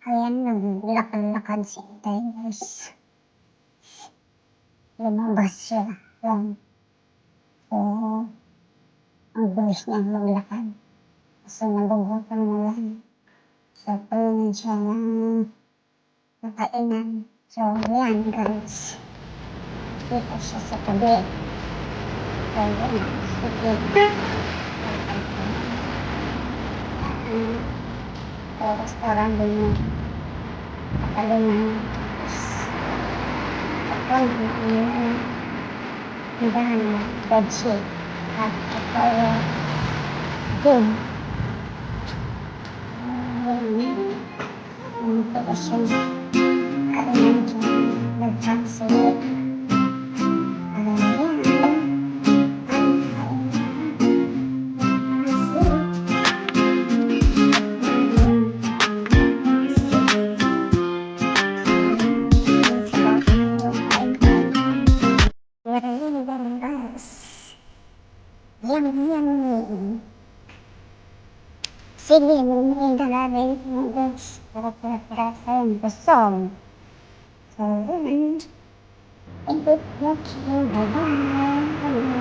Ayan, naglakad-lakad si Inday guys. Lumabas siya lang. Oo, ang bilis niyang maglakad. Kasi nagugutom na lang. So, painan siya ng nakainan. So, yan guys. Dito siya sa tabi. So, yan. Sige. Restaurant din mo. Katalingan. Ito, hidahan na bedsheet. At ito, din. Ito siya. Kainan siya. Nag-translate. Yummy. Sige, mumingin ka namin ng guys. Para pira-pira yung busog. So, yun. Ikot mo siya. Bye-bye.